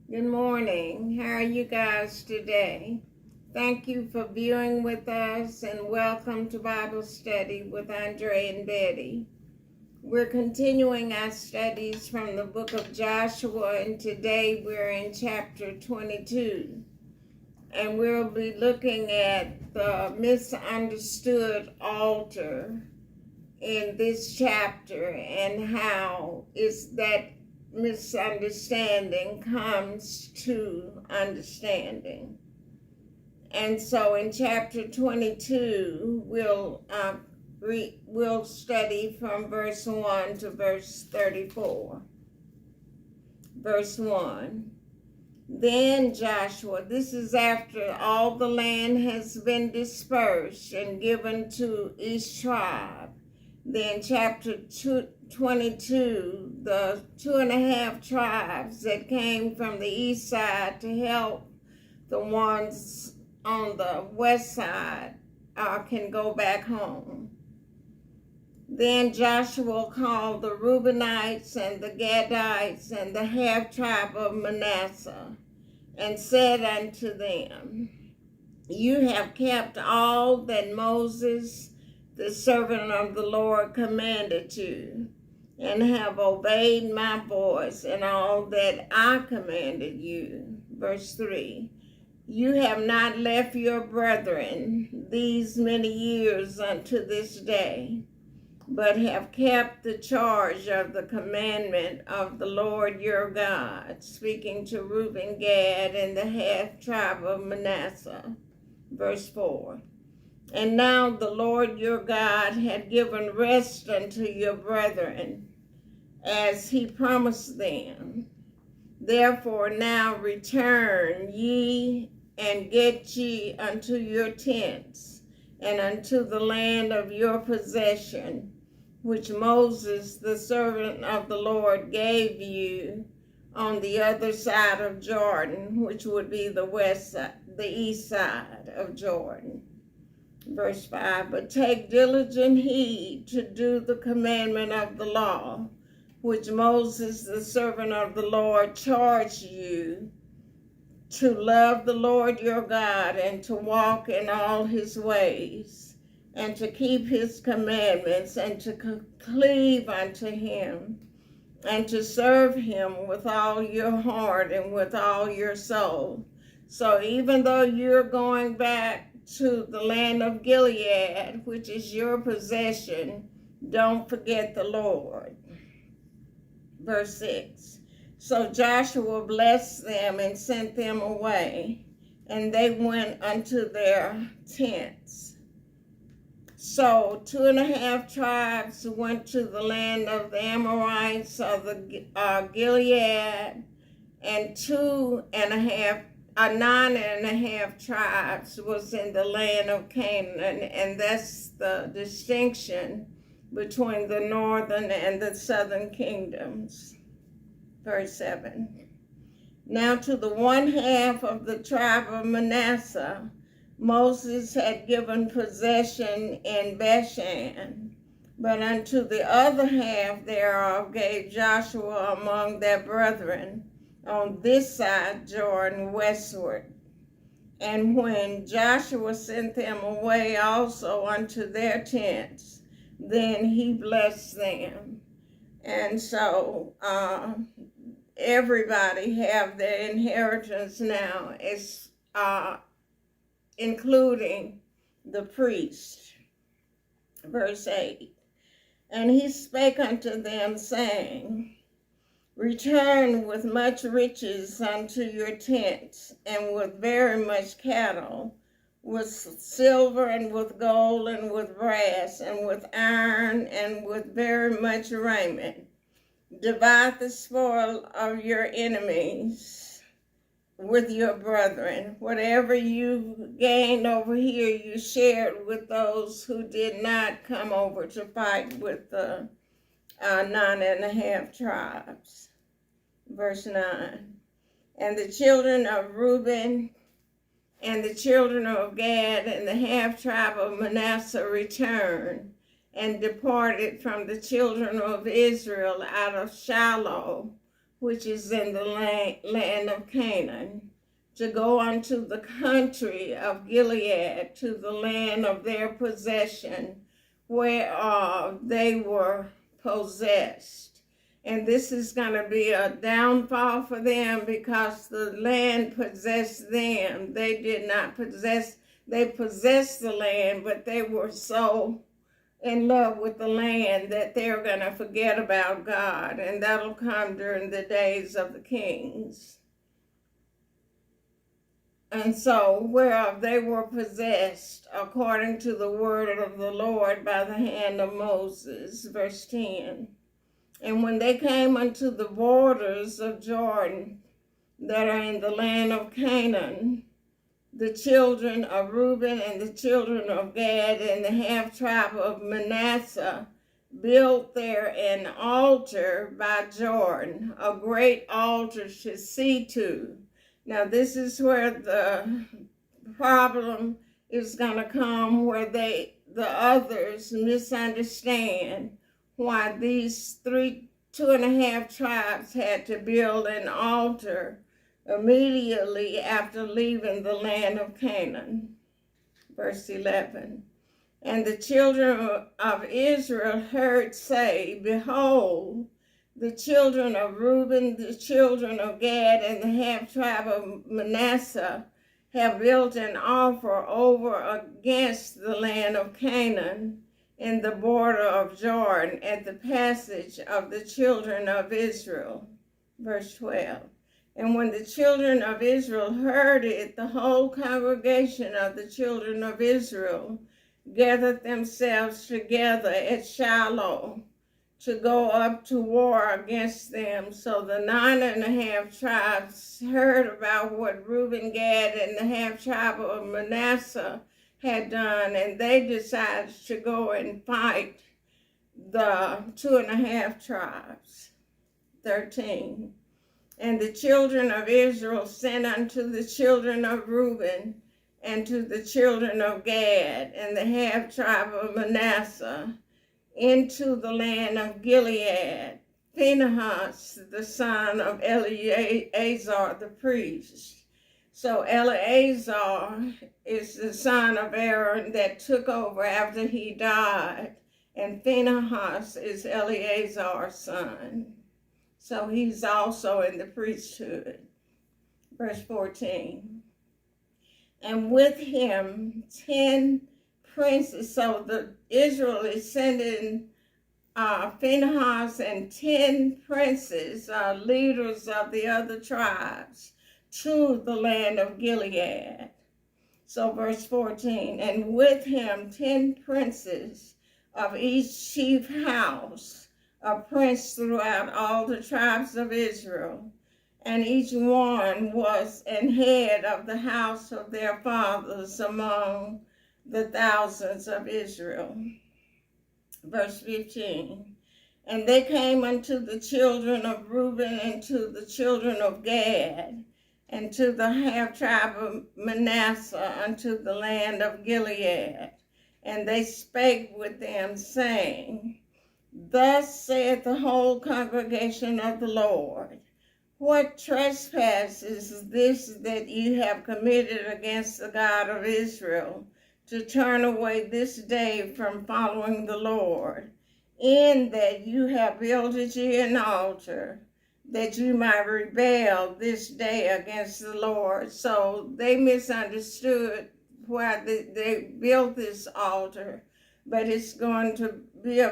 Good morning. How are you guys today? Thank you for viewing with us and welcome to Bible Study with Andre and Betty. We're continuing our studies from the book of Joshua, and today we're in chapter 22. And we'll be looking at the misunderstood altar in this chapter and how is that misunderstanding comes to understanding. And so in chapter 22, we'll study from verse 1 to verse 34. Verse 1. Then Joshua, this is after all the land has been dispersed and given to each tribe. Then chapter 22, the 2.5 tribes that came from the east side to help the ones on the west side can go back home. Then Joshua called the Reubenites and the Gadites and the half tribe of Manasseh and said unto them, You have kept all that Moses, the servant of the Lord, commanded you, and have obeyed my voice in all that I commanded you. Verse 3. You have not left your brethren these many years unto this day, but have kept the charge of the commandment of the Lord your God, speaking to Reuben, Gad, and the half tribe of Manasseh. Verse 4. And now the Lord your God had given rest unto your brethren, as he promised them. Therefore now return ye and get ye unto your tents, and unto the land of your possession, which Moses, the servant of the Lord, gave you on the other side of Jordan, which would be the east side of Jordan. Verse 5, But take diligent heed to do the commandment of the law, which Moses, the servant of the Lord, charged you, to love the Lord your God, and to walk in all his ways, and to keep his commandments, and to cleave unto him, and to serve him with all your heart and with all your soul. So even though you're going back to the land of Gilead, which is your possession, don't forget the Lord. Verse 6. So Joshua blessed them and sent them away, and they went unto their tents. So 2.5 tribes went to the land of the Amorites of the Gilead, and 9.5 tribes was in the land of Canaan, and that's the distinction between the northern and the southern kingdoms. Verse 7. Now to the 1/2 of the tribe of Manasseh, Moses had given possession in Bashan, but unto the other half thereof gave Joshua among their brethren on this side Jordan westward. And when Joshua sent them away also unto their tents, then he blessed them. And so everybody have their inheritance now, including the priest. Verse 8. And he spake unto them, saying, Return with much riches unto your tents, and with very much cattle, with silver, and with gold, and with brass, and with iron, and with very much raiment. Divide the spoil of your enemies with your brethren. Whatever you gained over here, you shared with those who did not come over to fight with the 9.5 tribes. Verse 9. And the children of Reuben and the children of Gad and the half tribe of Manasseh returned and departed from the children of Israel out of Shiloh which is in the land of Canaan, to go unto the country of Gilead, to the land of their possession, whereof they were possessed. And this is going to be a downfall for them because the land possessed them. They did not possess, they possessed the land, but they were so in love with the land that they're going to forget about God. And that'll come during the days of the kings. And so, whereof they were possessed, according to the word of the Lord by the hand of Moses. Verse 10. And when they came unto the borders of Jordan, that are in the land of Canaan, the children of Reuben and the children of Gad and the half tribe of Manasseh built there an altar by Jordan, a great altar to see to. Now this is where the problem is going to come, where the others misunderstand why these 2.5 tribes had to build an altar immediately after leaving the land of Canaan. Verse 11. And the children of Israel heard say, Behold, the children of Reuben, the children of Gad, and the half tribe of Manasseh have built an altar over against the land of Canaan in the border of Jordan at the passage of the children of Israel. Verse 12. And when the children of Israel heard it, the whole congregation of the children of Israel gathered themselves together at Shiloh to go up to war against them. So the 9.5 tribes heard about what Reuben, Gad, and the half tribe of Manasseh had done, and they decided to go and fight the 2.5 tribes. 13. And the children of Israel sent unto the children of Reuben and to the children of Gad and the half tribe of Manasseh into the land of Gilead, Phinehas, the son of Eleazar the priest. So Eleazar is the son of Aaron that took over after he died, and Phinehas is Eleazar's son. So he's also in the priesthood. Verse 14. And with him 10 princes. So Israel is sending Phinehas and 10 princes, leaders of the other tribes, to the land of Gilead. So verse 14. And with him 10 princes of each chief house, a prince throughout all the tribes of Israel, and each one was an head of the house of their fathers among the thousands of Israel. Verse 15. And they came unto the children of Reuben and to the children of Gad and to the half tribe of Manasseh unto the land of Gilead. And they spake with them, saying, Thus saith the whole congregation of the Lord, What trespass is this that you have committed against the God of Israel, to turn away this day from following the Lord, in that you have builded you an altar, that you might rebel this day against the Lord? So they misunderstood why they built this altar, but it's going to be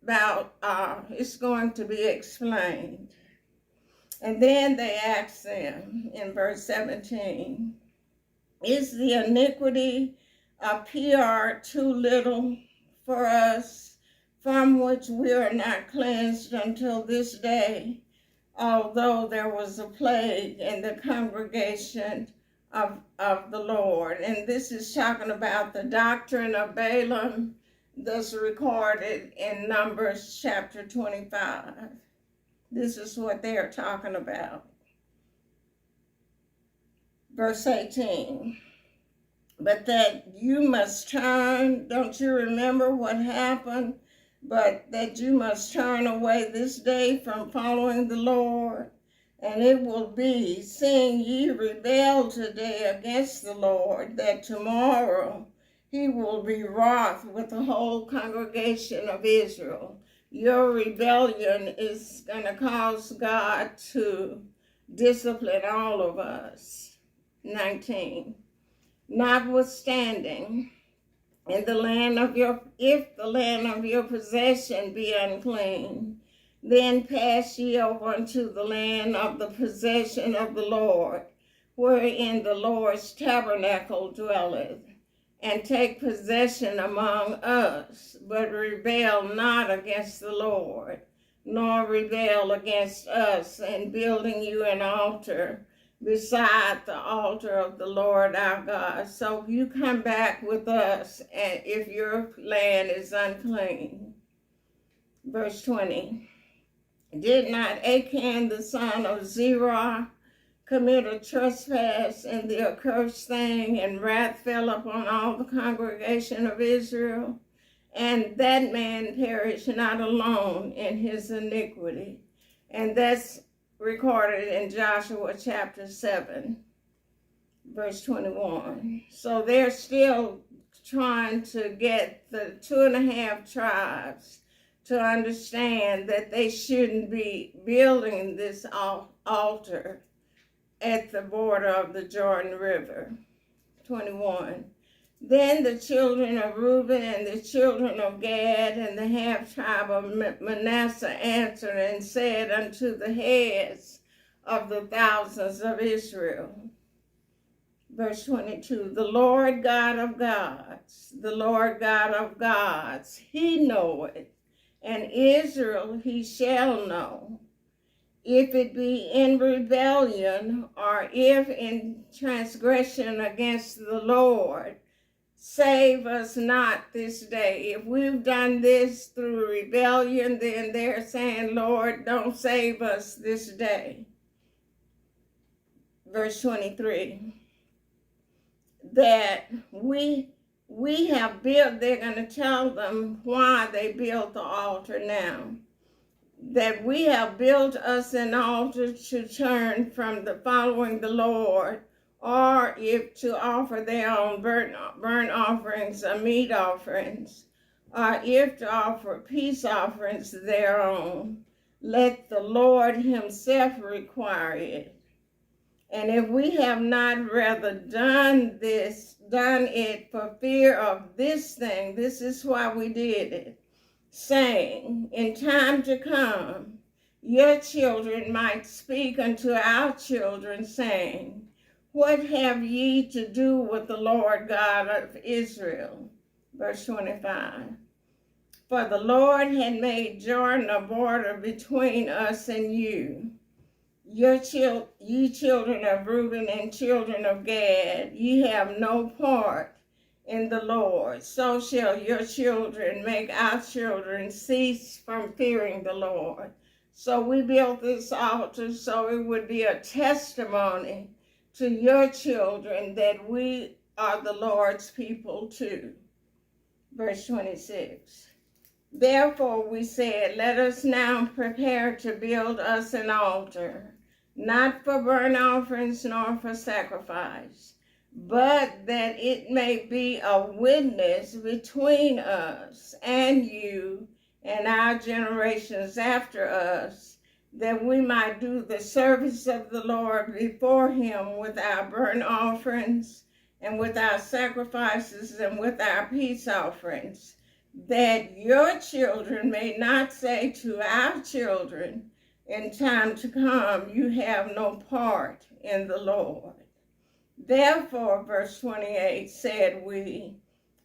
it's going to be explained. And then they asked them in verse 17, Is the iniquity of PR too little for us, from which we are not cleansed until this day, although there was a plague in the congregation of the Lord? And this is talking about the doctrine of Balaam that's recorded in Numbers chapter 25. This is what they are talking about. Verse 18. But that you must turn, don't you remember what happened? But that you must turn away this day from following the Lord, And it will be, seeing ye rebel today against the Lord, that tomorrow he will be wroth with the whole congregation of Israel. Your rebellion is going to cause God to discipline all of us. 19. Notwithstanding, if the land of your possession be unclean, then pass ye over unto the land of the possession of the Lord, wherein the Lord's tabernacle dwelleth, and take possession among us, but rebel not against the Lord, nor rebel against us in building you an altar beside the altar of the Lord our God. So you come back with us and if your land is unclean. Verse 20. Did not Achan the son of Zerah commit a trespass in the accursed thing, and wrath fell upon all the congregation of Israel? And that man perished not alone in his iniquity. And that's recorded in Joshua chapter 7, verse 21. So they're still trying to get the 2.5 tribes to understand that they shouldn't be building this altar at the border of the Jordan River. 21. Then the children of Reuben and the children of Gad and the half tribe of Manasseh answered and said unto the heads of the thousands of Israel. Verse 22, the Lord God of gods, the Lord God of gods, he knoweth, and Israel he shall know, if it be in rebellion or if in transgression against the Lord. Save us not this day. If we've done this through rebellion, then they're saying, Lord, don't save us this day. Verse 23, that we have built, they're going to tell them why they built the altar now. That we have built us an altar to turn from the following the Lord, or if to offer their own burnt offerings or meat offerings, or if to offer peace offerings their own, let the Lord himself require it. And if we have not rather done it for fear of this thing, this is why we did it, saying, in time to come, your children might speak unto our children, saying, what have ye to do with the Lord God of Israel? Verse 25. For the Lord had made Jordan a border between us and you. Ye children of Reuben and children of Gad, ye have no part in the Lord. So shall your children make our children cease from fearing the Lord. So we built this altar so it would be a testimony to your children that we are the Lord's people too. Verse 26. Therefore we said, let us now prepare to build us an altar, not for burnt offerings nor for sacrifice, but that it may be a witness between us and you and our generations after us, that we might do the service of the Lord before him with our burnt offerings and with our sacrifices and with our peace offerings, that your children may not say to our children in time to come, you have no part in the Lord. Therefore, verse 28, said we,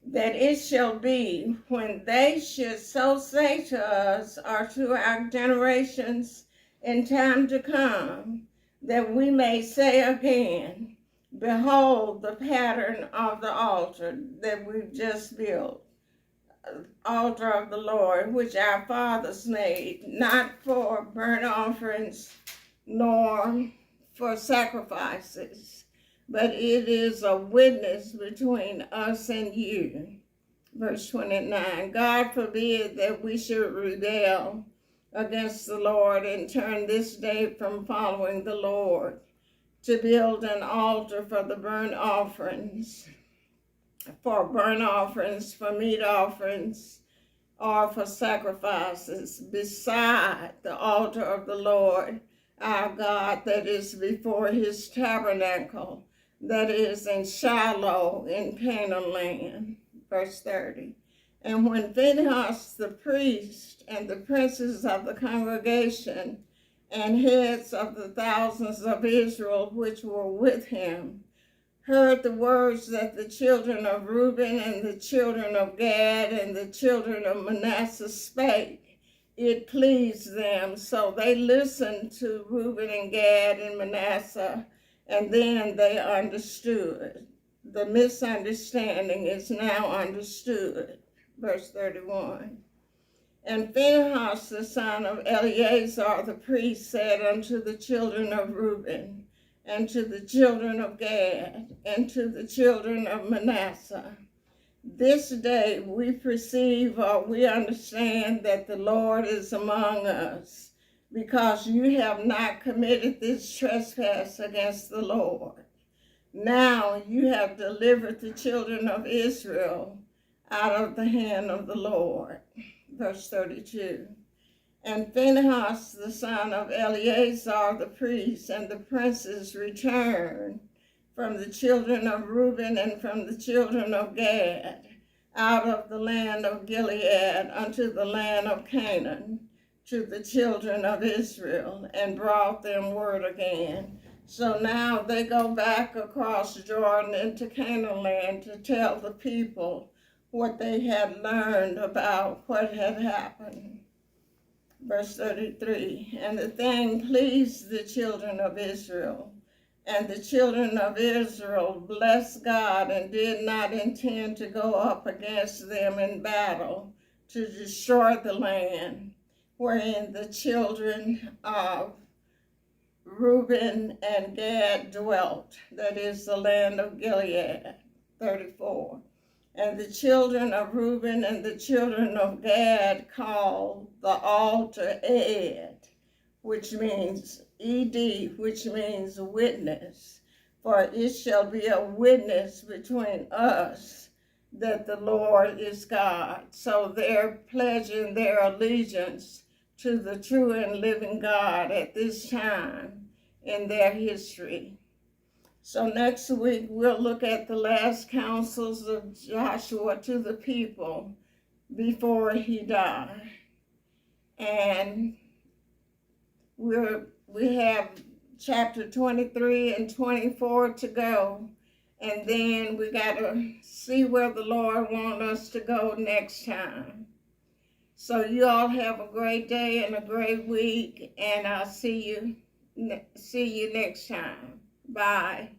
that it shall be when they should so say to us or to our generations in time to come, that we may say again, behold the pattern of the altar that we've just built, altar of the Lord, which our fathers made, not for burnt offerings nor for sacrifices, but it is a witness between us and you. Verse 29, God forbid that we should rebel against the Lord and turn this day from following the Lord, to build an altar for the burnt offerings, for meat offerings, or for sacrifices, beside the altar of the Lord our God that is before his tabernacle, that is in Shiloh in Canaan land. Verse 30. And when Phinehas the priest and the princes of the congregation and heads of the thousands of Israel which were with him heard the words that the children of Reuben and the children of Gad and the children of Manasseh spake, it pleased them. So they listened to Reuben and Gad and Manasseh, and then they understood. The misunderstanding is now understood. Verse 31. And Phinehas, the son of Eleazar the priest, said unto the children of Reuben, and to the children of Gad, and to the children of Manasseh, this day we perceive, or we understand, that the Lord is among us, because you have not committed this trespass against the Lord. Now you have delivered the children of Israel out of the hand of the Lord. Verse 32. And Phinehas, the son of Eleazar the priest, and the princes returned from the children of Reuben and from the children of Gad, out of the land of Gilead unto the land of Canaan, to the children of Israel, and brought them word again. So now they go back across Jordan into Canaan land to tell the people what they had learned about what had happened. Verse 33, and the thing pleased the children of Israel, and the children of Israel blessed God and did not intend to go up against them in battle to destroy the land wherein the children of Reuben and Gad dwelt, that is the land of Gilead. 34. And the children of Reuben and the children of Gad called the altar Ed, which means ED, which means witness. For it shall be a witness between us that the Lord is God. So they're pledging their allegiance to the true and living God at this time in their history. So next week, we'll look at the last counsels of Joshua to the people before he died. And we have chapter 23 and 24 to go. And then we got to see where the Lord wants us to go next time. So you all have a great day and a great week. And I'll see you next time. Bye.